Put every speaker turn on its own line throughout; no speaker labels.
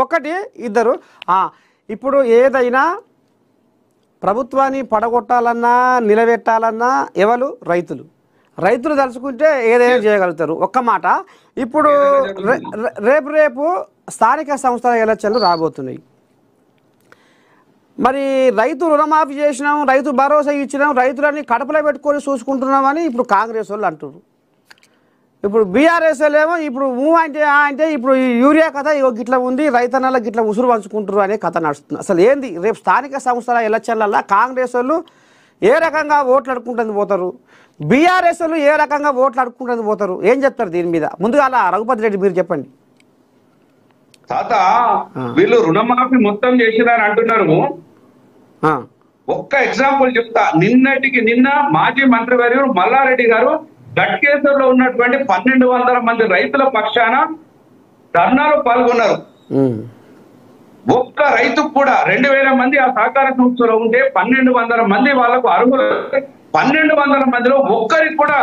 ఒకటి ఇద్దరు ఇప్పుడు ఏదైనా ప్రభుత్వాన్ని పడగొట్టాలన్నా నిలబెట్టాలన్నా ఎవరు రైతులు తలుచుకుంటే ఏదైనా చేయగలుగుతారు. ఒక్క మాట, ఇప్పుడు రేపు స్థానిక సంస్థల ఎలక్షన్లు రాబోతున్నాయి. మరి రైతు రుణమాఫీ చేసినాం, రైతు భరోసా ఇచ్చినాం, రైతులన్నీ కడుపులో పెట్టుకొని చూసుకుంటున్నామని ఇప్పుడు కాంగ్రెస్ వాళ్ళు అంటున్నారు. ఇప్పుడు బీఆర్ఎస్ ఏమో ఇప్పుడు అంటే ఇప్పుడు యూరియా కథ గిట్లా ఉంది, రైతన్నల గిట్లా ఉసురు పంచుకుంటారు అనే కథ నడుస్తుంది. అసలు ఏంది రేపు స్థానిక సంస్థల ఎలక్షన్లలో కాంగ్రెస్ వాళ్ళు ఏ రకంగా ఓట్లు అడుక్కుంటుంది పోతారు, బీఆర్ఎస్ వాళ్ళు ఏ రకంగా ఓట్లు అడుక్కుంటుంది పోతారు, ఏం చెప్తారు దీని మీద? ముందుగా రఘుపతి రెడ్డి మీరు చెప్పండి.
తాత వీళ్ళు రుణమాఫీ మొత్తం చేసినారని అంటున్నారు. ఒక్క ఎగ్జాంపుల్ చెప్తా. నిన్న మాజీ మంత్రివర్యులు మల్లారెడ్డి గారు గట్కేశ్వర్లో ఉన్నటువంటి 1200 మంది రైతుల పక్షాన ధర్నాలో పాల్గొన్నారు. ఒక్క రైతుకు కూడా 2000 మంది ఆ సహకార సంస్థలో ఉంటే 1200 మంది వాళ్ళకు అర్హులు. 1200 మందిలో ఒక్కరికి కూడా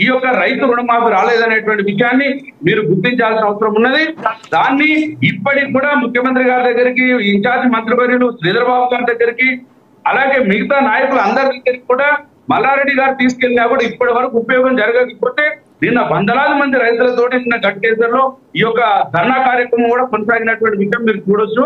ఈ యొక్క రైతు రుణమాఫీ రాలేదనేటువంటి విషయాన్ని మీరు గుర్తించాల్సిన అవసరం ఉన్నది. దాన్ని ఇప్పటికి కూడా ముఖ్యమంత్రి గారి దగ్గరికి, ఇన్ఛార్జి మంత్రివర్యులు శ్రీధర్ బాబు గారి దగ్గరికి, అలాగే మిగతా నాయకులు అందరి దగ్గరికి కూడా మల్లారెడ్డి గారు తీసుకెళ్ళినా కూడా ఇప్పటి వరకు ఉపయోగం జరగకపోతే నిన్న వందలాది మంది రైతులతోటి నిన్న గట్కేశ్వర్లో ఈ యొక్క ధర్నా కార్యక్రమం కూడా కొనసాగినటువంటి విషయం మీరు చూడొచ్చు.